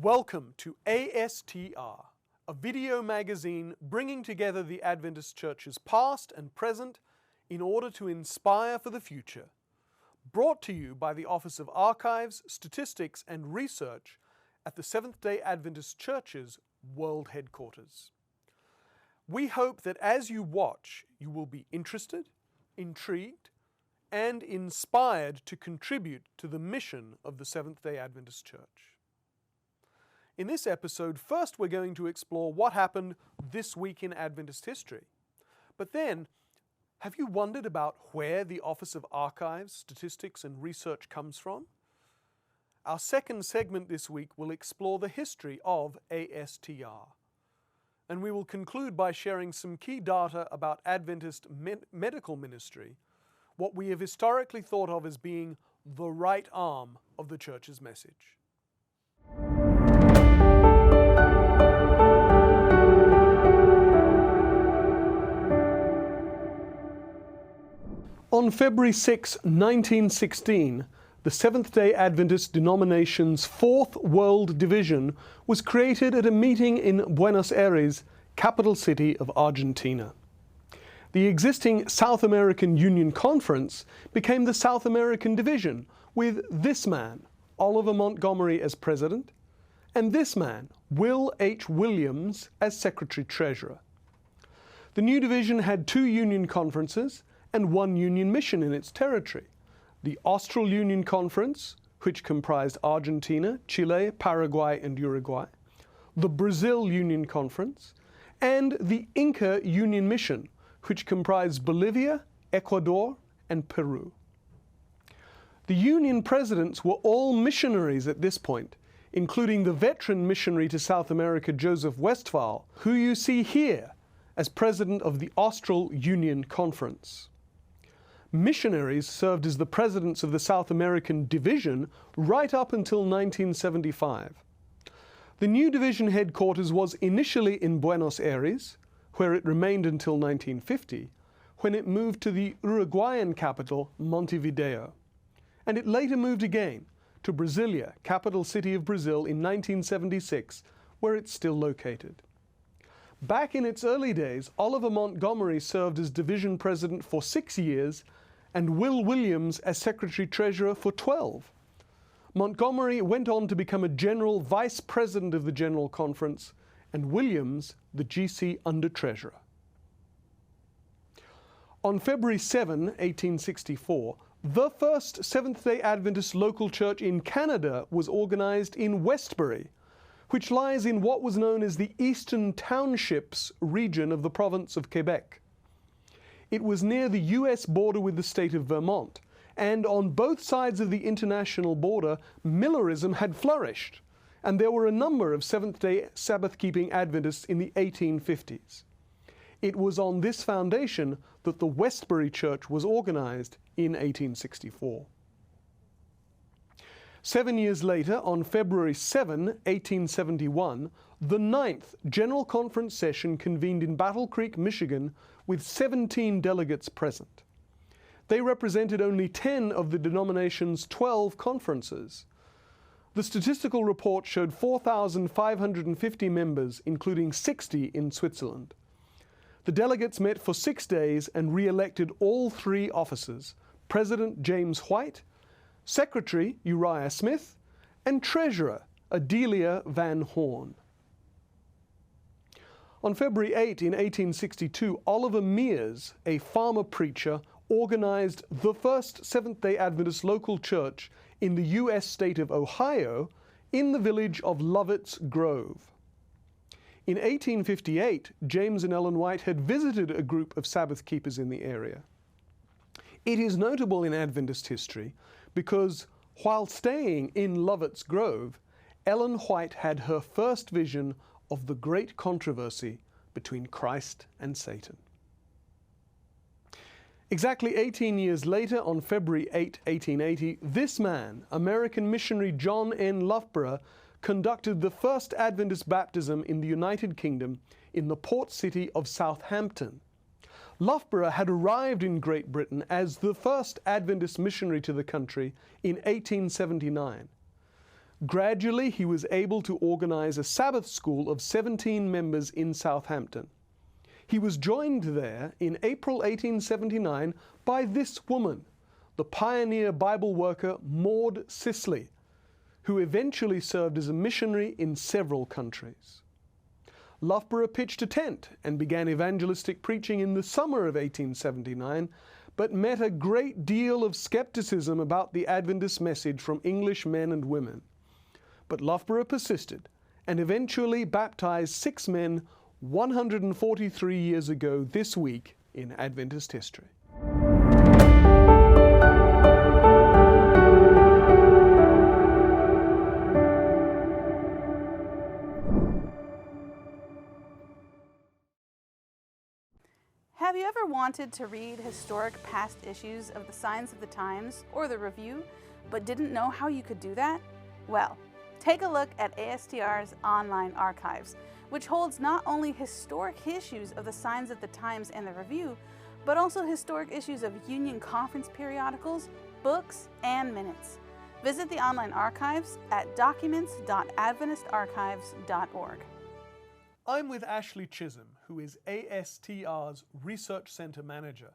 Welcome to ASTR, a video magazine bringing together the Adventist Church's past and present in order to inspire for the future. Brought to you by the Office of Archives, Statistics and Research at the Seventh-day Adventist Church's World Headquarters. We hope that as you watch, you will be interested, intrigued, and inspired to contribute to the mission of the Seventh-day Adventist Church. In this episode, first we're going to explore what happened this week in Adventist history. But then, have you wondered about where the Office of Archives, Statistics and Research comes from? Our second segment this week will explore the history of ASTR. And we will conclude by sharing some key data about Adventist medical ministry, what we have historically thought of as being the right arm of the Church's message. On February 6, 1916, the Seventh-day Adventist denomination's Fourth World Division was created at a meeting in Buenos Aires, capital city of Argentina. The existing South American Union Conference became the South American Division, with this man, Oliver Montgomery, as president, and this man, Will H. Williams, as secretary-treasurer. The new division had two Union conferences and one Union mission in its territory: the Austral Union Conference, which comprised Argentina, Chile, Paraguay, and Uruguay, the Brazil Union Conference, and the Inca Union Mission, which comprised Bolivia, Ecuador, and Peru. The Union presidents were all missionaries at this point, including the veteran missionary to South America, Joseph Westphal, who you see here as president of the Austral Union Conference. Missionaries served as the presidents of the South American Division right up until 1975. The new division headquarters was initially in Buenos Aires, where it remained until 1950, when it moved to the Uruguayan capital, Montevideo. And it later moved again to Brasilia, capital city of Brazil, in 1976, where it's still located. Back in its early days, Oliver Montgomery served as division president for 6 years, and Will Williams as secretary-treasurer for 12. Montgomery went on to become a general vice president of the General Conference, and Williams the GC under-treasurer. On February 7, 1864, the first Seventh-day Adventist local church in Canada was organized in Westbury, which lies in what was known as the Eastern Townships region of the province of Quebec. It was near the U.S. border with the state of Vermont, and on both sides of the international border, Millerism had flourished, and there were a number of Seventh-day Sabbath-keeping Adventists in the 1850s. It was on this foundation that the Westbury Church was organized in 1864. 7 years later, on February 7, 1871, the 9th General Conference session convened in Battle Creek, Michigan, with 17 delegates present. They represented only 10 of the denomination's 12 conferences. The statistical report showed 4,550 members, including 60 in Switzerland. The delegates met for 6 days and re-elected all three officers: President James White, Secretary Uriah Smith, and Treasurer Adelia Van Horn. On February 8, in 1862, Oliver Mears, a farmer preacher, organized the first Seventh-day Adventist local church in the U.S. state of Ohio in the village of Lovett's Grove. In 1858, James and Ellen White had visited a group of Sabbath keepers in the area. It is notable in Adventist history because while staying in Lovett's Grove, Ellen White had her first vision of the great controversy between Christ and Satan. Exactly 18 years later, on February 8, 1880, this man, American missionary John N. Loughborough, conducted the first Adventist baptism in the United Kingdom in the port city of Southampton. Loughborough had arrived in Great Britain as the first Adventist missionary to the country in 1879. Gradually, he was able to organize a Sabbath school of 17 members in Southampton. He was joined there in April 1879 by this woman, the pioneer Bible worker Maud Sisley, who eventually served as a missionary in several countries. Loughborough pitched a tent and began evangelistic preaching in the summer of 1879, but met a great deal of skepticism about the Adventist message from English men and women. But Loughborough persisted and eventually baptized 6 men 143 years ago this week in Adventist history. Have you ever wanted to read historic past issues of the Signs of the Times or the Review, but didn't know how you could do that? Well, take a look at ASTR's online archives, which holds not only historic issues of the Signs of the Times and the Review, but also historic issues of Union Conference periodicals, books, and minutes. Visit the online archives at documents.adventistarchives.org. I'm with Ashley Chisholm, who is ASTR's Research Center Manager.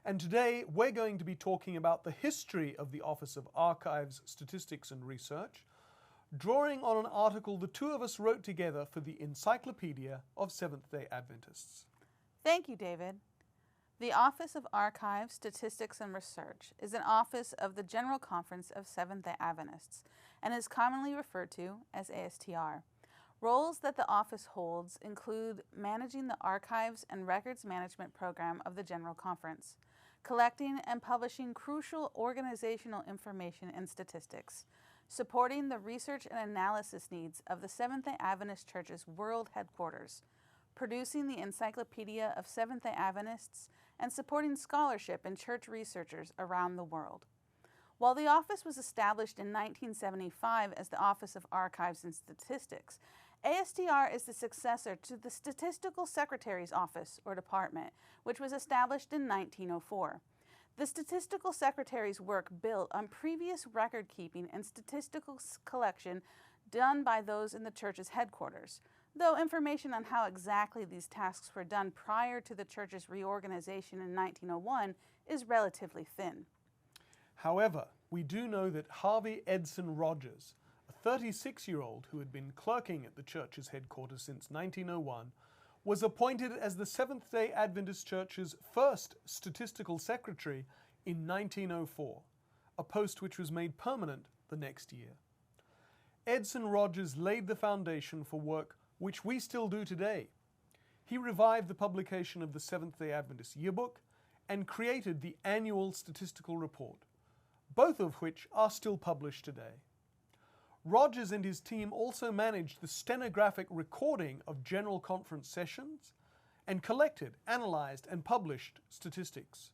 And today we're going to be talking about the history of the Office of Archives, Statistics and Research, drawing on an article the two of us wrote together for the Encyclopedia of Seventh-day Adventists. Thank you, David. The Office of Archives, Statistics and Research is an office of the General Conference of Seventh-day Adventists and is commonly referred to as ASTR. Roles that the office holds include managing the archives and records management program of the General Conference, collecting and publishing crucial organizational information and statistics, supporting the research and analysis needs of the Seventh-day Adventist Church's world headquarters, producing the Encyclopedia of Seventh-day Adventists, and supporting scholarship and church researchers around the world. While the office was established in 1975 as the Office of Archives and Statistics, ASTR is the successor to the Statistical Secretary's Office or Department, which was established in 1904. The Statistical Secretary's work built on previous record-keeping and statistical collection done by those in the church's headquarters, though information on how exactly these tasks were done prior to the church's reorganization in 1901 is relatively thin. However, we do know that Harvey Edson Rogers, a 36-year-old who had been clerking at the church's headquarters since 1901, was appointed as the Seventh-day Adventist Church's first statistical secretary in 1904, a post which was made permanent the next year. Edson Rogers laid the foundation for work which we still do today. He revived the publication of the Seventh-day Adventist Yearbook and created the annual statistical report, both of which are still published today. Rogers and his team also managed the stenographic recording of General Conference sessions and collected, analyzed, and published statistics.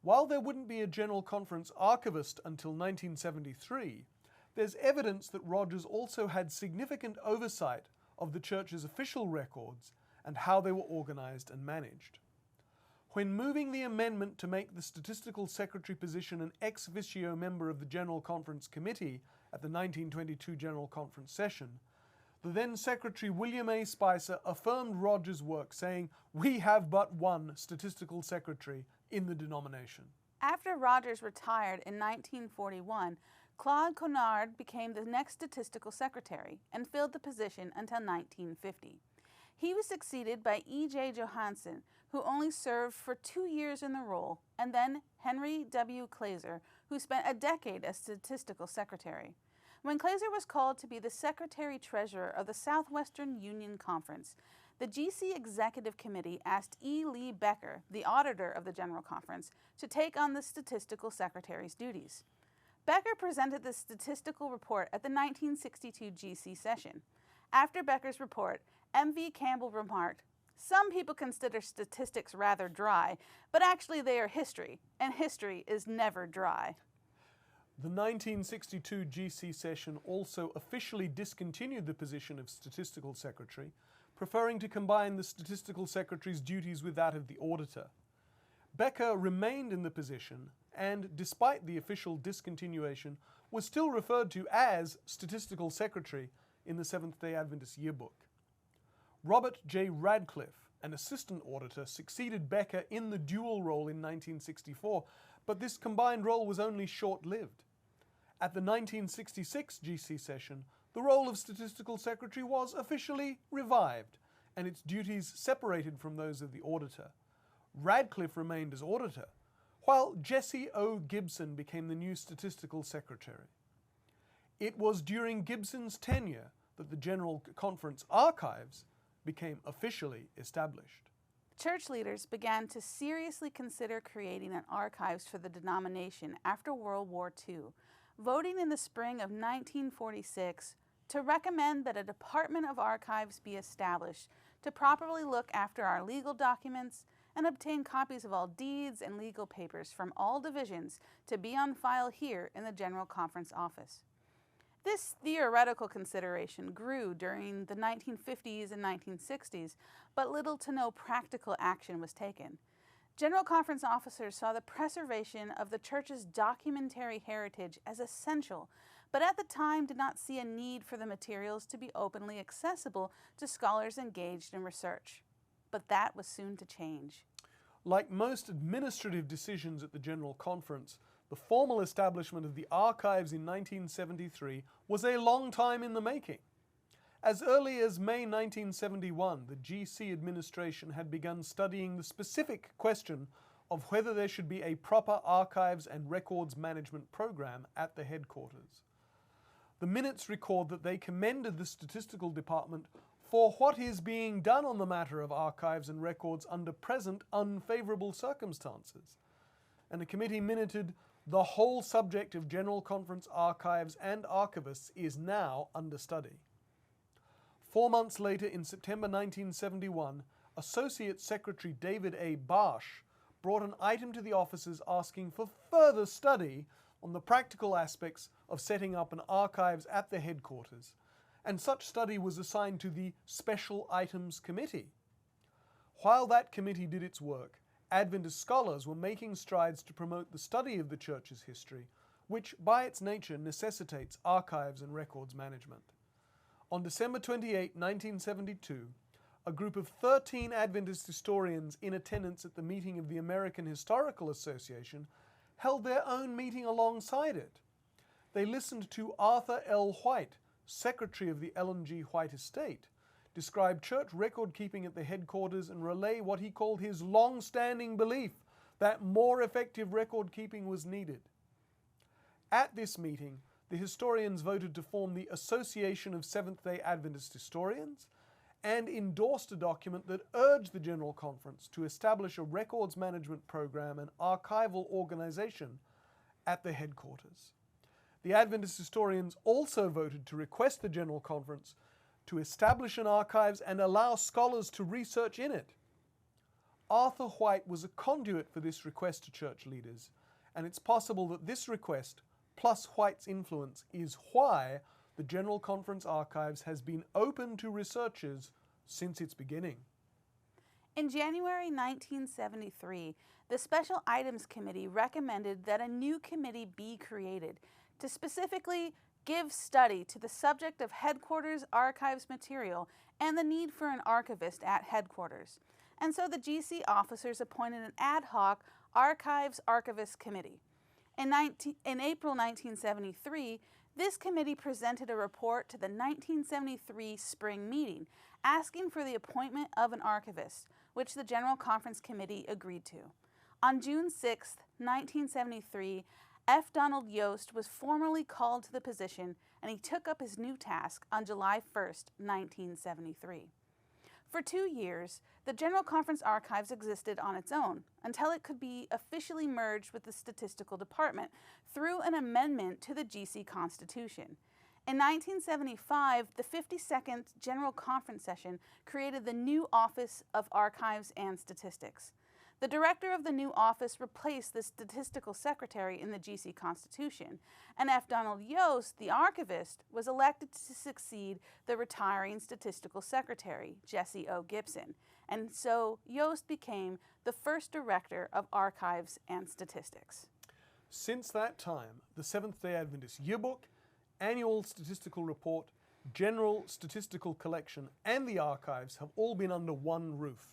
While there wouldn't be a General Conference archivist until 1973, there's evidence that Rogers also had significant oversight of the church's official records and how they were organized and managed. When moving the amendment to make the Statistical Secretary position an ex officio member of the General Conference Committee at the 1922 General Conference session, the then Secretary William A. Spicer affirmed Rogers' work, saying, "We have but one statistical secretary in the denomination." After Rogers retired in 1941, Claude Conard became the next statistical secretary and filled the position until 1950. He was succeeded by E.J. Johansen, who only served for 2 years in the role, and then Henry W. Claser, who spent a decade as statistical secretary. When Claser was called to be the secretary-treasurer of the Southwestern Union Conference, the GC Executive Committee asked E. Lee Becker, the auditor of the General Conference, to take on the statistical secretary's duties. Becker presented the statistical report at the 1962 GC session. After Becker's report, M.V. Campbell remarked, "Some people consider statistics rather dry, but actually they are history, and history is never dry." The 1962 GC session also officially discontinued the position of Statistical Secretary, preferring to combine the Statistical Secretary's duties with that of the auditor. Becker remained in the position and, despite the official discontinuation, was still referred to as Statistical Secretary in the Seventh-day Adventist Yearbook. Robert J. Radcliffe, an assistant auditor, succeeded Becker in the dual role in 1964, but this combined role was only short-lived. At the 1966 GC session, the role of Statistical Secretary was officially revived, and its duties separated from those of the auditor. Radcliffe remained as auditor, while Jesse O. Gibson became the new Statistical Secretary. It was during Gibson's tenure that the General Conference archives became officially established. Church leaders began to seriously consider creating an archives for the denomination after World War II, voting in the spring of 1946 to recommend that a Department of Archives be established to properly look after our legal documents and obtain copies of all deeds and legal papers from all divisions to be on file here in the General Conference office. This theoretical consideration grew during the 1950s and 1960s, but little to no practical action was taken. General Conference officers saw the preservation of the Church's documentary heritage as essential, but at the time did not see a need for the materials to be openly accessible to scholars engaged in research. But that was soon to change. Like most administrative decisions at the General Conference, the formal establishment of the archives in 1973 was a long time in the making. As early as May 1971, the GC administration had begun studying the specific question of whether there should be a proper archives and records management program at the headquarters. The minutes record that they commended the Statistical Department for what is being done on the matter of archives and records under present unfavorable circumstances. And the committee minuted, "The whole subject of General Conference archives and archivists is now under study." 4 months later, in September 1971, Associate Secretary David A. Barsh brought an item to the officers asking for further study on the practical aspects of setting up an archives at the headquarters, and such study was assigned to the Special Items Committee. While that committee did its work, Adventist scholars were making strides to promote the study of the Church's history, which by its nature necessitates archives and records management. On December 28, 1972, a group of 13 Adventist historians in attendance at the meeting of the American Historical Association held their own meeting alongside it. They listened to Arthur L. White, Secretary of the Ellen G. White Estate, describe church record keeping at the headquarters and relay what he called his long-standing belief that more effective record keeping was needed. At this meeting, the historians voted to form the Association of Seventh-day Adventist Historians and endorsed a document that urged the General Conference to establish a records management program and archival organization at the headquarters. The Adventist historians also voted to request the General Conference to establish an archives and allow scholars to research in it. Arthur White was a conduit for this request to church leaders, and it's possible that this request, plus White's influence, is why the General Conference archives has been open to researchers since its beginning. In January 1973, the Special Items Committee recommended that a new committee be created to specifically give study to the subject of headquarters archives material and the need for an archivist at headquarters. And so the GC officers appointed an ad hoc Archives Archivist Committee. In April 1973, this committee presented a report to the 1973 spring meeting asking for the appointment of an archivist, which the General Conference Committee agreed to. On June 6, 1973, F. Donald Yost was formally called to the position, and he took up his new task on July 1, 1973. For 2 years, the General Conference Archives existed on its own until it could be officially merged with the Statistical Department through an amendment to the GC Constitution. In 1975, the 52nd General Conference session created the new Office of Archives and Statistics. The director of the new office replaced the Statistical Secretary in the GC Constitution, and F. Donald Yost, the archivist, was elected to succeed the retiring Statistical Secretary, Jesse O. Gibson, and so Yost became the first director of Archives and Statistics. Since that time, the Seventh-day Adventist Yearbook, Annual Statistical Report, General Statistical Collection, and the archives have all been under one roof.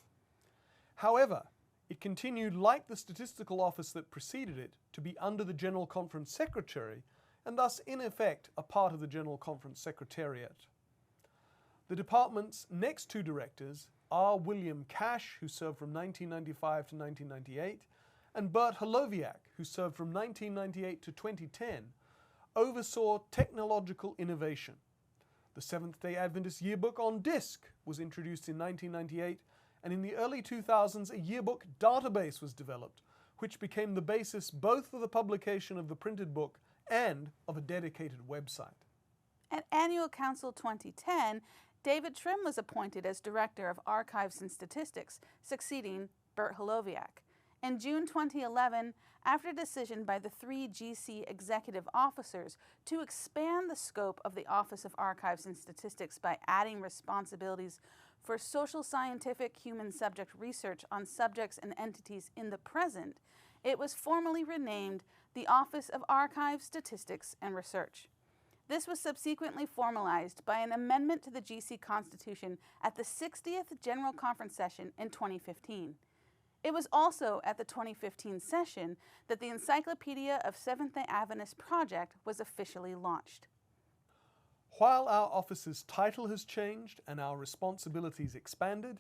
However, it continued, like the statistical office that preceded it, to be under the General Conference Secretary, and thus in effect a part of the General Conference Secretariat. The department's next two directors are William Cash, who served from 1995 to 1998, and Bert Holowiak, who served from 1998 to 2010, oversaw technological innovation. The Seventh-day Adventist Yearbook on disc was introduced in 1998, and in the early 2000s a yearbook database was developed, which became the basis both for the publication of the printed book and of a dedicated website. At Annual Council 2010, David Trim was appointed as Director of Archives and Statistics, succeeding Bert Holowiak. In June 2011, after a decision by the three GC executive officers to expand the scope of the Office of Archives and Statistics by adding responsibilities for social scientific human subject research on subjects and entities in the present, it was formally renamed the Office of Archives, Statistics, and Research. This was subsequently formalized by an amendment to the GC Constitution at the 60th General Conference session in 2015. It was also at the 2015 session that the Encyclopedia of Seventh-day Adventists project was officially launched. While our office's title has changed and our responsibilities expanded,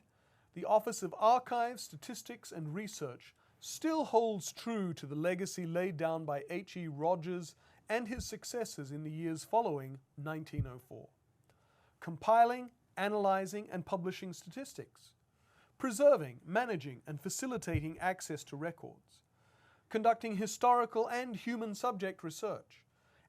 the Office of Archives, Statistics, and Research still holds true to the legacy laid down by H.E. Rogers and his successors in the years following 1904. Compiling, analyzing, and publishing statistics, preserving, managing, and facilitating access to records, conducting historical and human subject research,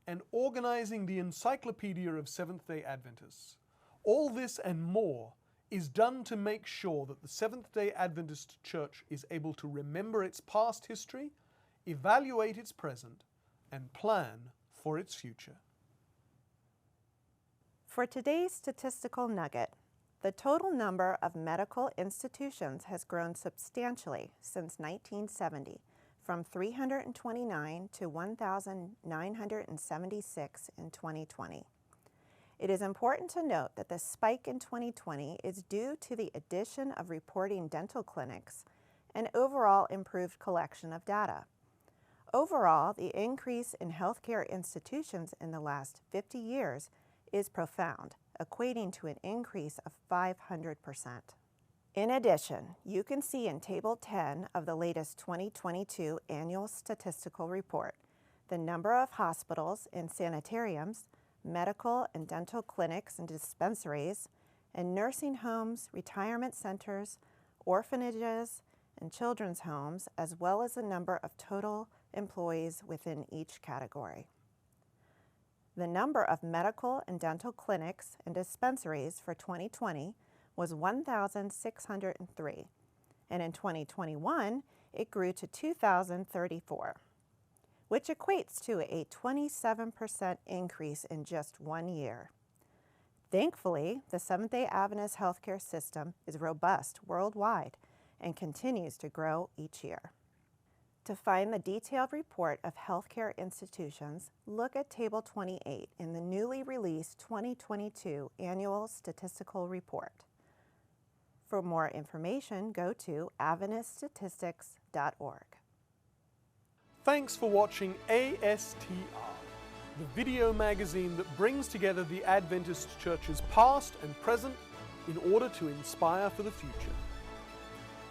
and organizing the Encyclopedia of Seventh-day Adventists. All this and more is done to make sure that the Seventh-day Adventist Church is able to remember its past history, evaluate its present, and plan for its future. For today's statistical nugget, the total number of medical institutions has grown substantially since 1970, from 329 to 1,976 in 2020. It is important to note that the spike in 2020 is due to the addition of reporting dental clinics and overall improved collection of data. Overall, the increase in healthcare institutions in the last 50 years is profound, equating to an increase of 500%. In addition, you can see in Table 10 of the latest 2022 Annual Statistical Report the number of hospitals and sanitariums, medical and dental clinics and dispensaries, and nursing homes, retirement centers, orphanages, and children's homes, as well as the number of total employees within each category. The number of medical and dental clinics and dispensaries for 2020 was 1,603, and in 2021 it grew to 2,034, which equates to a 27% increase in just 1 year. Thankfully, the Seventh-day Adventist healthcare system is robust worldwide and continues to grow each year. To find the detailed report of healthcare institutions, look at Table 28 in the newly released 2022 Annual Statistical Report. For more information, go to AdventistStatistics.org. Thanks for watching ASTR, the video magazine that brings together the Adventist Church's past and present in order to inspire for the future.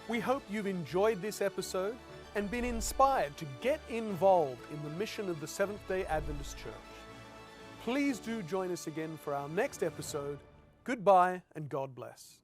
We hope you've enjoyed this episode and been inspired to get involved in the mission of the Seventh-day Adventist Church. Please do join us again for our next episode. Goodbye and God bless.